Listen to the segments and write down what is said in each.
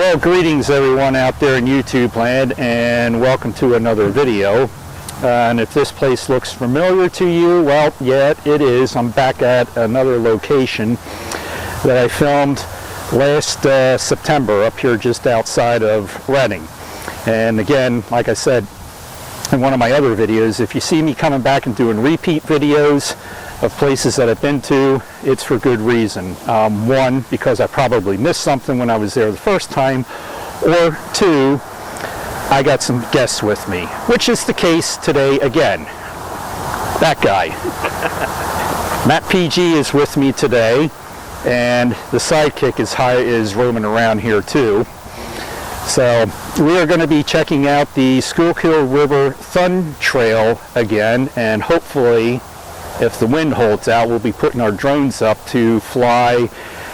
Well, greetings everyone out there in YouTube land, and welcome to another video. And if this place looks familiar to you, well, yeah, it is. I'm back at another location that I filmed last September up here just outside of Reading. And again, like I said in one of my other videos, if you see me coming back and doing repeat videos of places that I've been to, it's for good reason. One, because I probably missed something when I was there the first time, or two, I got some guests with me, which is the case today again. That guy. MattPG is with me today, and the sidekick is roaming around here too. So we are going to be checking out the Schuylkill River Thun Trail again, and hopefully, if the wind holds out, we'll be putting our drones up to fly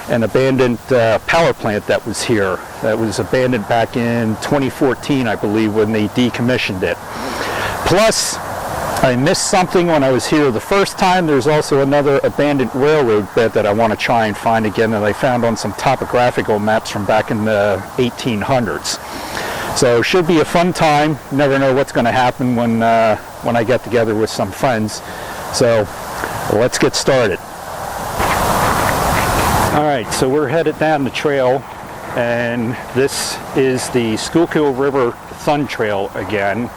an abandoned power plant that was here. That was abandoned back in 2014, I believe, when they decommissioned it. Plus, I missed something when I was here the first time. There's also another abandoned railroad bed that I want to try and find again that I found on some topographical maps from back in the 1800s. So should be a fun time. Never know what's going to happen when I get together with some friends. So let's get started. Alright, so we're headed down the trail, and this is the Schuylkill River Thun Trail again.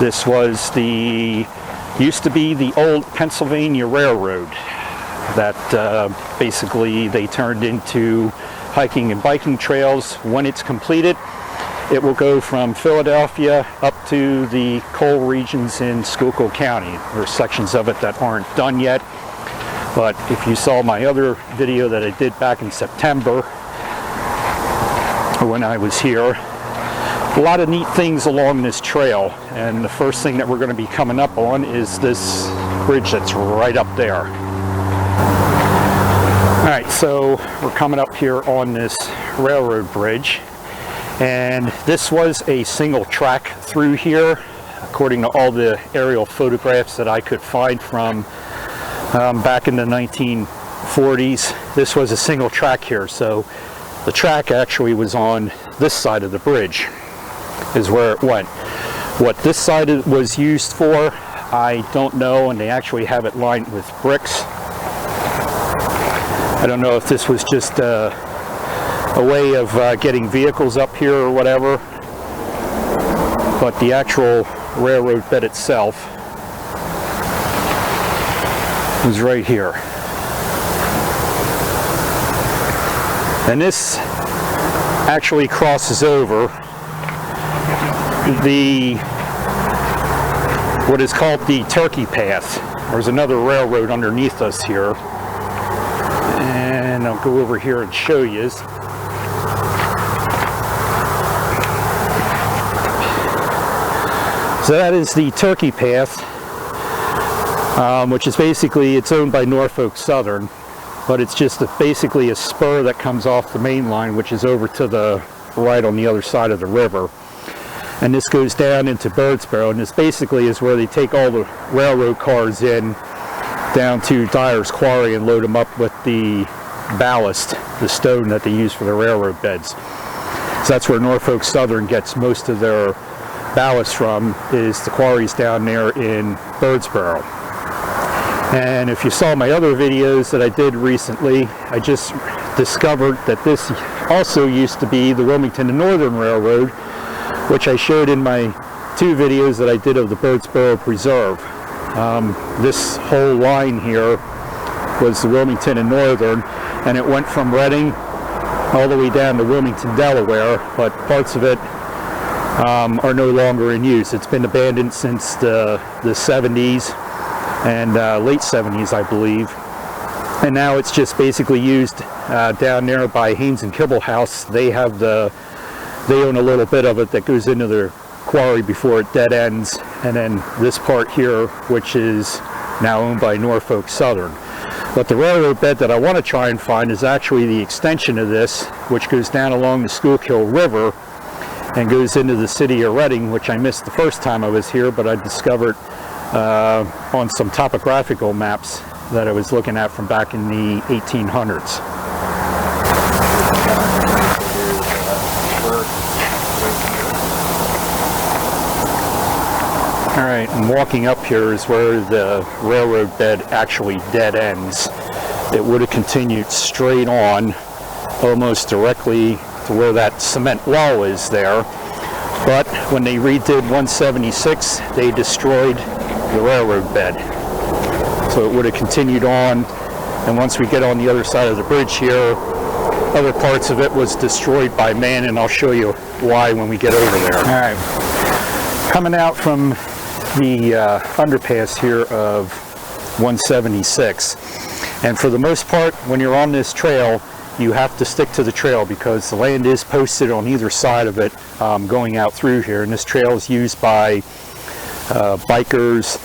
This was used to be the old Pennsylvania Railroad that basically they turned into hiking and biking trails. When it's completed, it will go from Philadelphia up to the coal regions in Schuylkill County. There are sections of it that aren't done yet, but if you saw my other video that I did back in September when I was here, a lot of neat things along this trail, and the first thing that we're going to be coming up on is this bridge that's right up there. Alright, so we're coming up here on this railroad bridge. And this was a single track through here, according to all the aerial photographs that I could find from back in the 1940s. This was a single track here, so the track actually was on this side of the bridge, is where it went. What this side was used for, I don't know, and they actually have it lined with bricks. I don't know if this was just a way of getting vehicles up here or whatever, but the actual railroad bed itself was right here. And this actually crosses over what is called the Turkey Path. There's another railroad underneath us here, and I'll go over here and show you. So that is the Turkey Path, which is basically, it's owned by Norfolk Southern, but it's just basically a spur that comes off the main line, which is over to the right on the other side of the river. And this goes down into Birdsboro, and this basically is where they take all the railroad cars in down to Dyer's Quarry and load them up with the ballast, the stone that they use for the railroad beds. So that's where Norfolk Southern gets most of their ballast from, is the quarries down there in Birdsboro. And if you saw my other videos that I did recently, I just discovered that this also used to be the Wilmington and Northern Railroad, which I showed in my two videos that I did of the Birdsboro Preserve. This whole line here was the Wilmington and Northern, and it went from Reading all the way down to Wilmington, Delaware, but parts of it are no longer in use. It's been abandoned since the 70s and late 70s, I believe. And now it's just basically used down there by Haynes and Kibble House. They own a little bit of it that goes into their quarry before it dead ends. And then this part here, which is now owned by Norfolk Southern. But the railroad bed that I want to try and find is actually the extension of this, which goes down along the Schuylkill River and goes into the city of Reading, which I missed the first time I was here, but I discovered on some topographical maps that I was looking at from back in the 1800s. Alright, and walking up here is where the railroad bed actually dead ends. It would have continued straight on, almost directly to where that cement wall is there. But when they redid 176, they destroyed the railroad bed. So it would have continued on, and once we get on the other side of the bridge here, other parts of it was destroyed by man, and I'll show you why when we get over there. Alright, coming out from the underpass here of 176, and for the most part when you're on this trail you have to stick to the trail because the land is posted on either side of it going out through here, and this trail is used by bikers,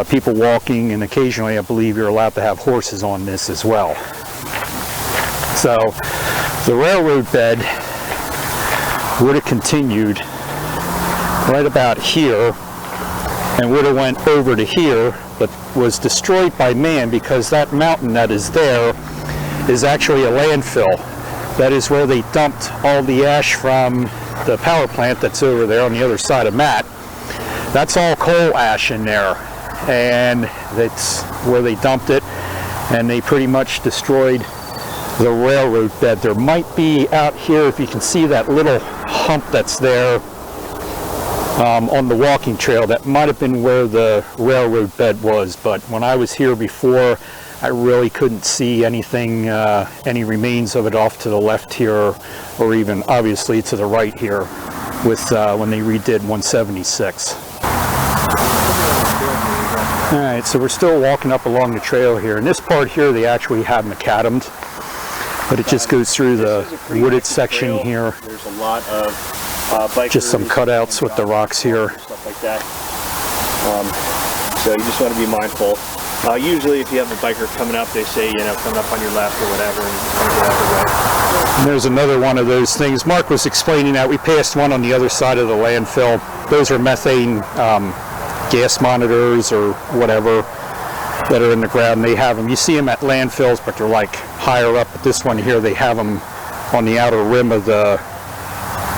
people walking, and occasionally I believe you're allowed to have horses on this as well. So the railroad bed would have continued right about here and would have went over to here, but was destroyed by man because that mountain that is there is actually a landfill. That is where they dumped all the ash from the power plant that's over there on the other side of Matt. That's all coal ash in there, and that's where they dumped it, and they pretty much destroyed the railroad bed. There might be out here, if you can see that little hump that's there on the walking trail, that might have been where the railroad bed was, but when I was here before I really couldn't see anything, any remains of it off to the left here, or even obviously to the right here with when they redid 176. Alright, so we're still walking up along the trail here, and this part here they actually have macadamed, but it just goes through the wooded section here. There's a lot of bikers, just some cutouts with the rocks here. Stuff like that. So you just want to be mindful. Usually if you have a biker coming up, they say, you know, coming up on your left or whatever, and you just want to get out of the way. And there's another one of those things. Mark was explaining that we passed one on the other side of the landfill. Those are methane gas monitors or whatever that are in the ground. They have them. You see them at landfills, but they're like higher up. But this one here, they have them on the outer rim of the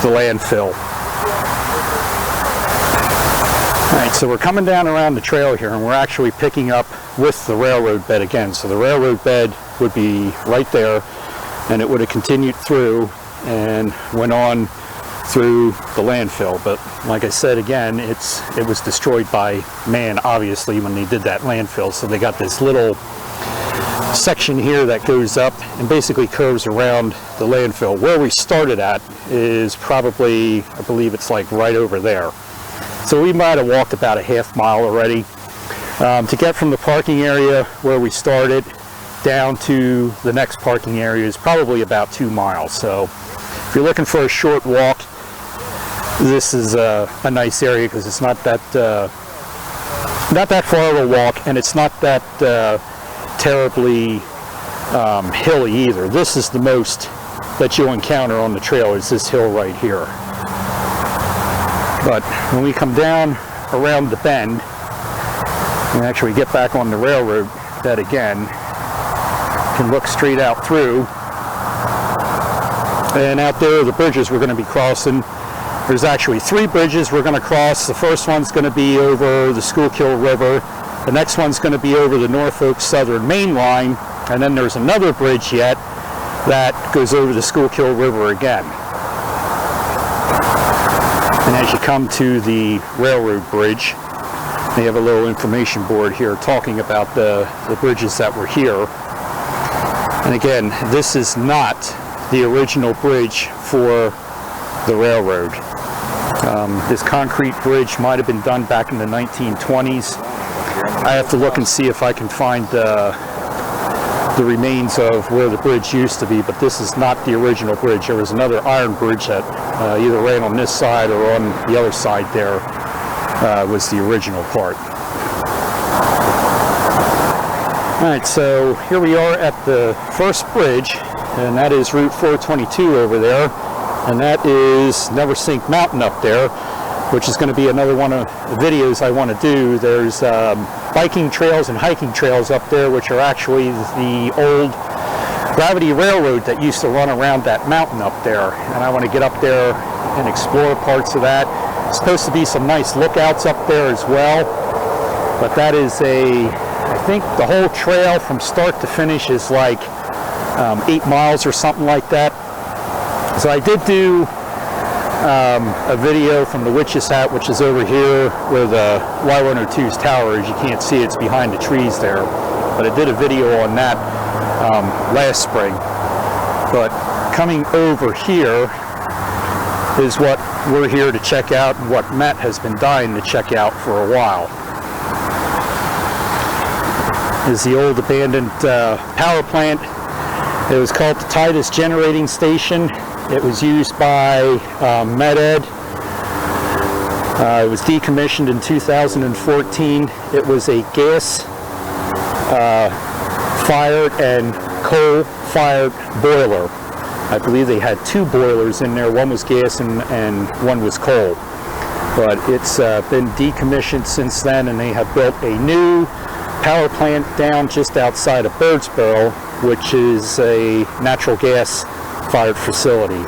landfill. Alright, so we're coming down around the trail here, and we're actually picking up with the railroad bed again. So the railroad bed would be right there, and it would have continued through and went on through the landfill. But like I said again, it was destroyed by man, obviously, when they did that landfill. So they got this little section here that goes up and basically curves around the landfill. Where we started at is probably, I believe it's like right over there. So we might have walked about a half mile already. To get from the parking area where we started down to the next parking area is probably about 2 miles. So if you're looking for a short walk, this is a nice area because it's not that far of a walk, and it's not that terribly hilly either. This is the most that you'll encounter on the trail, is this hill right here. But when we come down around the bend and actually get back on the railroad bed again, you can look straight out through, and out there are the bridges we're going to be crossing. There's actually 3 bridges we're going to cross. The first one's going to be over the Schuylkill River. The next one's going to be over the Norfolk Southern Main Line, and then there's another bridge yet that goes over the Schuylkill River again. And as you come to the railroad bridge, they have a little information board here talking about the bridges that were here. And again, this is not the original bridge for the railroad. This concrete bridge might have been done back in the 1920s. I have to look and see if I can find the remains of where the bridge used to be, but this is not the original bridge. There was another iron bridge that either ran on this side or on the other side there was the original part. Alright, so here we are at the first bridge, and that is Route 422 over there, and that is Never Sink Mountain up there, which is going to be another one of the videos I want to do. There's biking trails and hiking trails up there, which are actually the old gravity railroad that used to run around that mountain up there, and I want to get up there and explore parts of that, supposed to be some nice lookouts up there as well. But that is I think the whole trail from start to finish is like 8 miles or something like that. So I did do a video from the Witch's Hat, which is over here where the Y102's tower is. You can't see it's behind the trees there. But I did a video on that last spring. But coming over here is what we're here to check out, and what Matt has been dying to check out for a while. Is the old abandoned power plant. It was called the Titus Generating Station. It was used by MedEd. It was decommissioned in 2014. It was a gas fired and coal fired boiler. I believe they had 2 boilers in there. One was gas and one was coal. But it's been decommissioned since then, and they have built a new power plant down just outside of Birdsboro, which is a natural gas fired facility.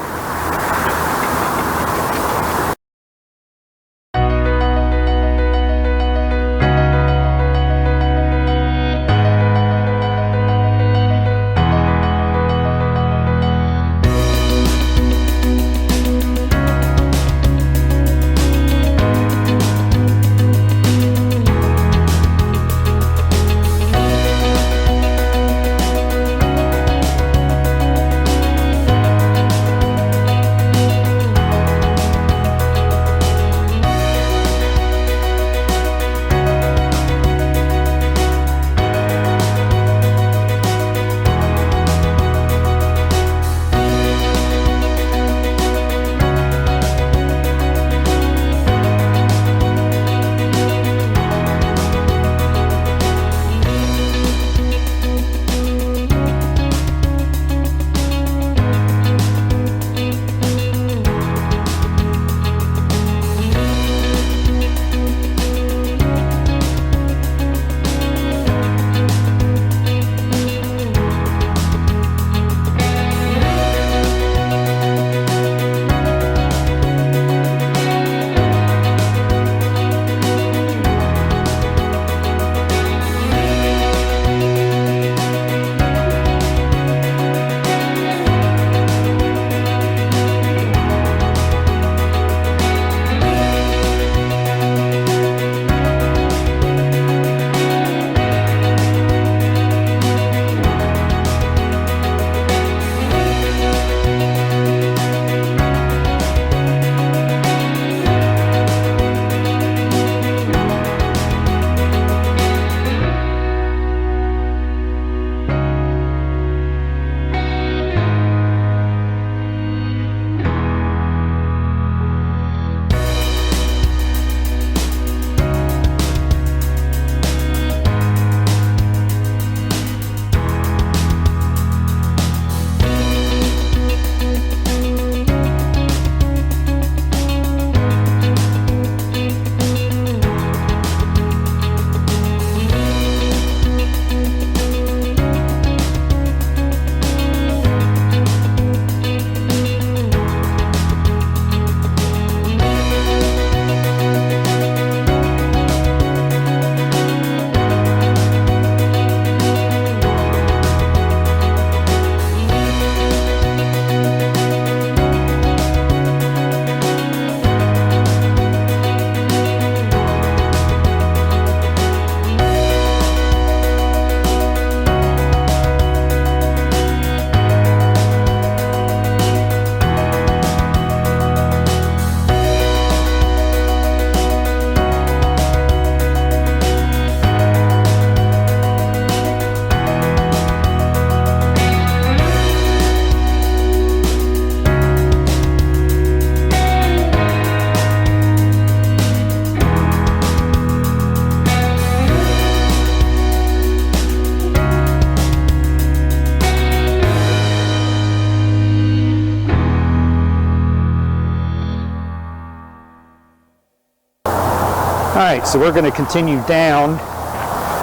Alright, so we're going to continue down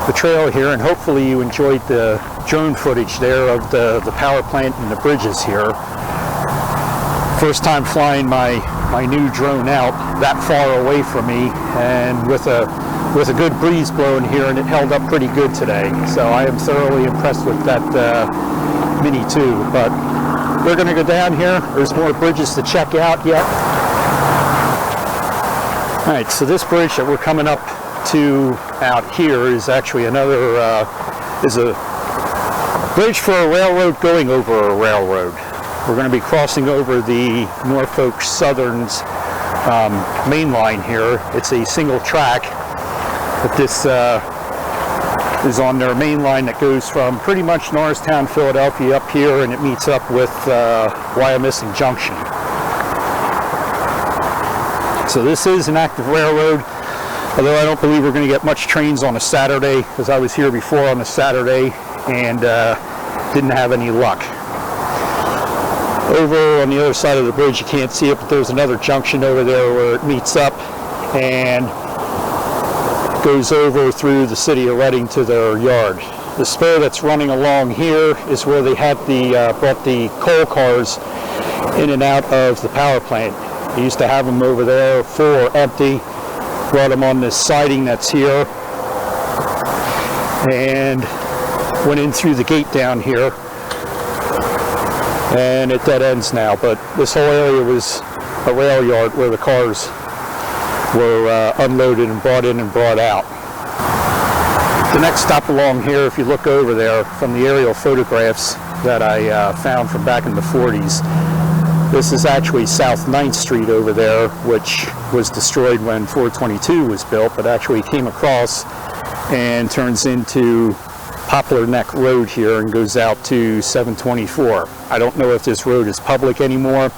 the trail here, and hopefully you enjoyed the drone footage there of the power plant and the bridges here. First time flying my new drone out. that far away from me, and with a good breeze blowing here, and it held up pretty good today. So I am thoroughly impressed with that Mini 2. But we're going to go down here. There's more bridges to check out yet. All right, so this bridge that we're coming up to out here is actually another is a bridge for a railroad going over a railroad. We're going to be crossing over the Norfolk Southern's main line here. It's a single track, but this is on their main line that goes from pretty much Norristown, Philadelphia up here, and it meets up with Wyomissing Junction. So this is an active railroad, although I don't believe we're going to get much trains on a Saturday, because I was here before on a Saturday and didn't have any luck. Over on the other side of the bridge, you can't see it, but there's another junction over there where it meets up and goes over through the city of Reading to their yard. The spur that's running along here is where they had brought the coal cars in and out of the power plant. They used to have them over there full or empty, brought them on this siding that's here, and went in through the gate down here, and it dead ends now. But this whole area was a rail yard where the cars were unloaded and brought in and brought out. The next stop along here, if you look over there from the aerial photographs that I found from back in the 40s, this is actually South 9th Street over there, which was destroyed when 422 was built, but actually came across and turns into Poplar Neck Road here and goes out to 724. I don't know if this road is public anymore,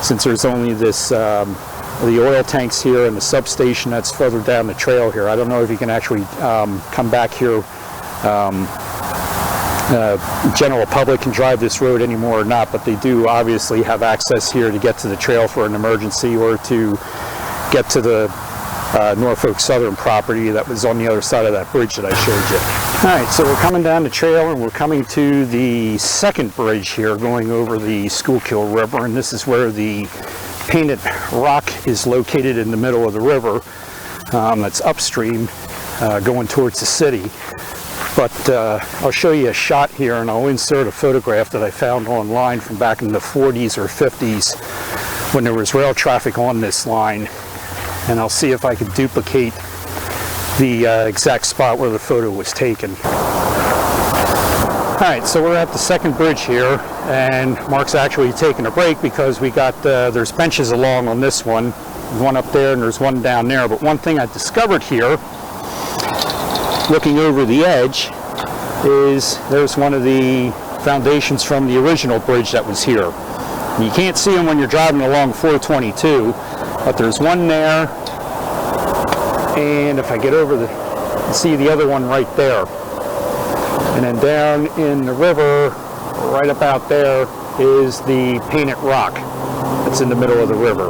since there's only this the oil tanks here and the substation that's further down the trail here. I don't know if you can actually come back here. General public can drive this road anymore or not, but they do obviously have access here to get to the trail for an emergency or to get to the Norfolk Southern property that was on the other side of that bridge that I showed you. All right, so we're coming down the trail and we're coming to the second bridge here going over the Schuylkill River, and this is where the painted rock is located in the middle of the river. That's upstream going towards the city. But I'll show you a shot here, and I'll insert a photograph that I found online from back in the 40s or 50s when there was rail traffic on this line, and I'll see if I can duplicate the exact spot where the photo was taken. Alright, so we're at the second bridge here, and Mark's actually taking a break because we got, there's benches along on this one up there and there's one down there. But one thing I discovered here, looking over the edge, is there's one of the foundations from the original bridge that was here. And you can't see them when you're driving along 422, but there's one there, and if I get over you see the other one right there. And then down in the river, right about there, is the painted rock that's in the middle of the river.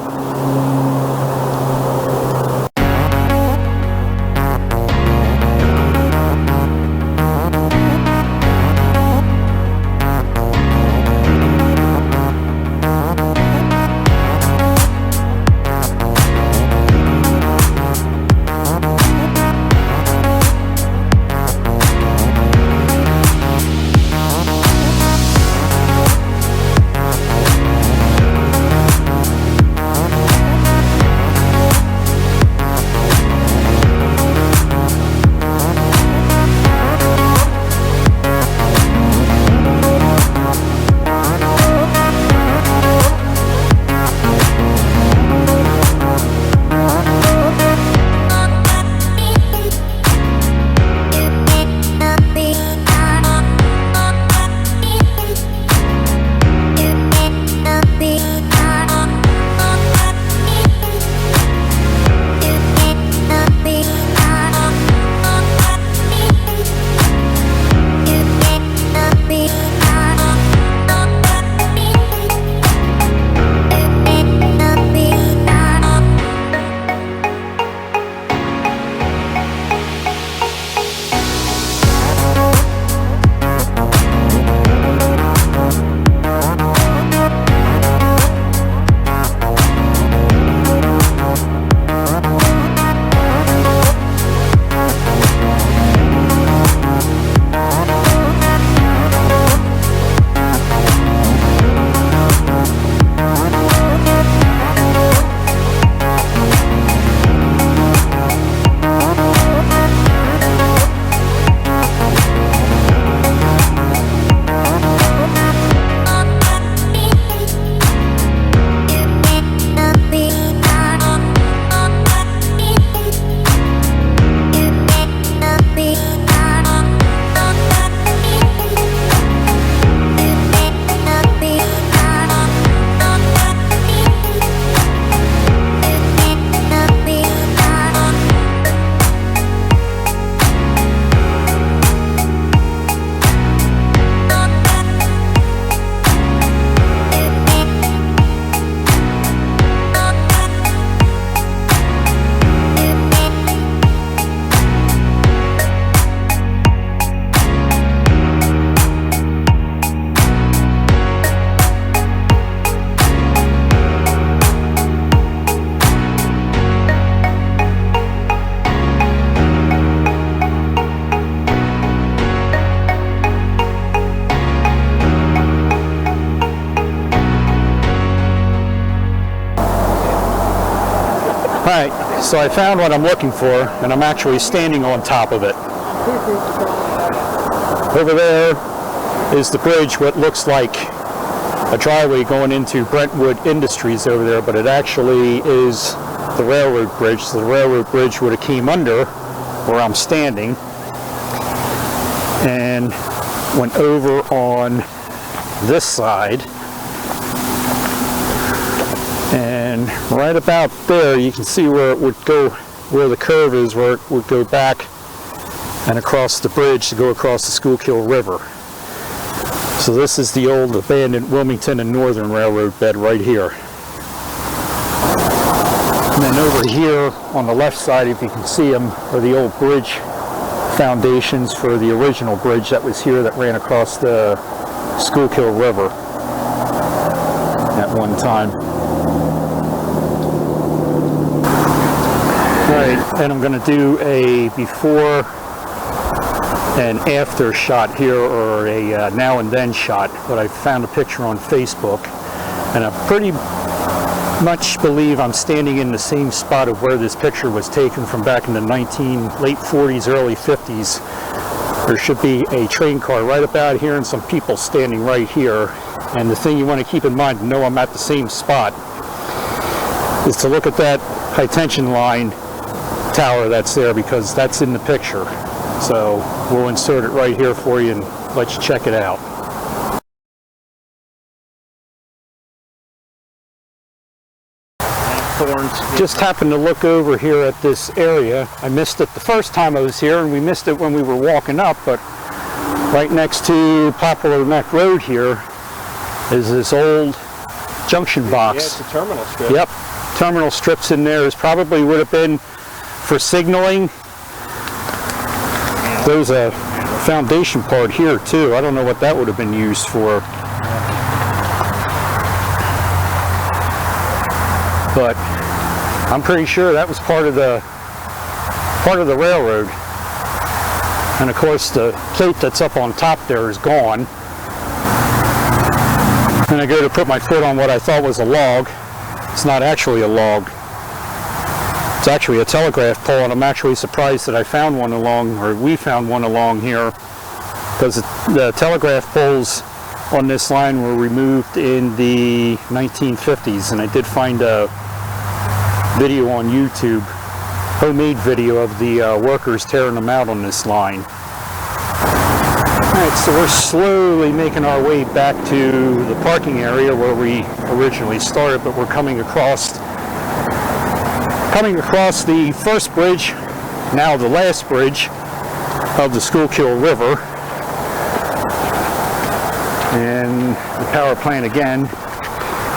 Alright, so I found what I'm looking for, and I'm actually standing on top of it. Over there is the bridge, what looks like a driveway going into Brentwood Industries over there, but it actually is the railroad bridge. So the railroad bridge would have came under where I'm standing and went over on this side. And right about there, you can see where it would go, where the curve is, where it would go back and across the bridge to go across the Schuylkill River. So this is the old abandoned Wilmington and Northern Railroad bed right here. And then over here on the left side, if you can see them, are the old bridge foundations for the original bridge that was here that ran across the Schuylkill River at one time. Alright, and I'm going to do a before and after shot here, or a now and then shot, but I found a picture on Facebook, and I pretty much believe I'm standing in the same spot of where this picture was taken from back in the late 40s, early 50s. There should be a train car right about here and some people standing right here. And the thing you want to keep in mind to know I'm at the same spot is to look at that high tension line tower that's there, because that's in the picture. So we'll insert it right here for you and let you check it out. Just happened to look over here at this area. I missed it the first time I was here, and we missed it when we were walking up, but right next to Poplar Neck Road here is this old junction box. Yeah, it's a terminal strip. Yep, terminal strips in there. Is probably would have been for signaling. There's a foundation part here too. I don't know what that would have been used for. But I'm pretty sure that was part of the railroad. And of course the plate that's up on top there is gone. And I go to put my foot on what I thought was a log. It's not actually a log. It's actually a telegraph pole, and I'm actually surprised that I found one along, or we found one along here, because the telegraph poles on this line were removed in the 1950s, and I did find a video on YouTube, homemade video of the workers tearing them out on this line. Alright, so we're slowly making our way back to the parking area where we originally started, but we're coming across the first bridge, now the last bridge of the Schuylkill River. And the power plant again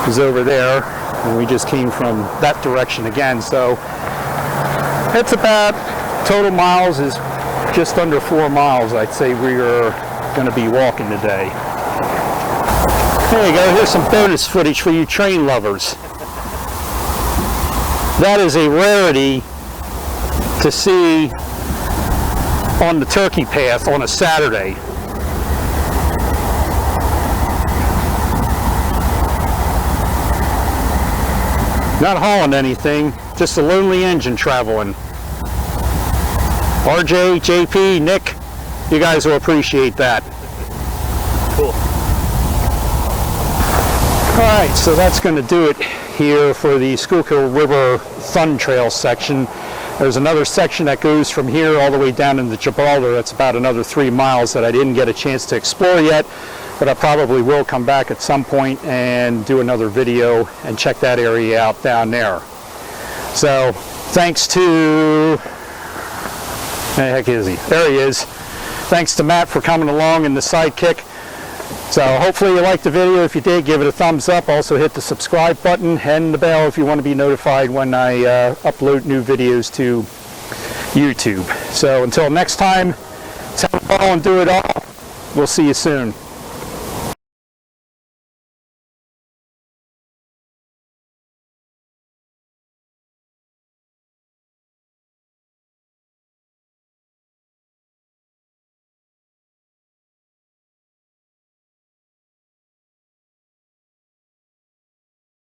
is over there, and we just came from that direction again. So it's about, total miles is just under 4 miles, I'd say we are going to be walking today. There you go, here's some bonus footage for you train lovers. That is a rarity to see on the turkey path on a Saturday. Not hauling anything, just a lonely engine traveling. RJ, JP, Nick, you guys will appreciate that. Cool. Alright, so that's going to do it here for the Schuylkill River Thun Trail section. There's another section that goes from here all the way down into Gibraltar. That's about another 3 miles that I didn't get a chance to explore yet, but I probably will come back at some point and do another video and check that area out down there. So thanks to, where the heck is he? There he is. Thanks to Matt for coming along in the sidekick. So hopefully you liked the video. If you did, give it a thumbs up. Also hit the subscribe button and the bell if you want to be notified when I upload new videos to YouTube. So until next time, tell it all and do it all. We'll see you soon.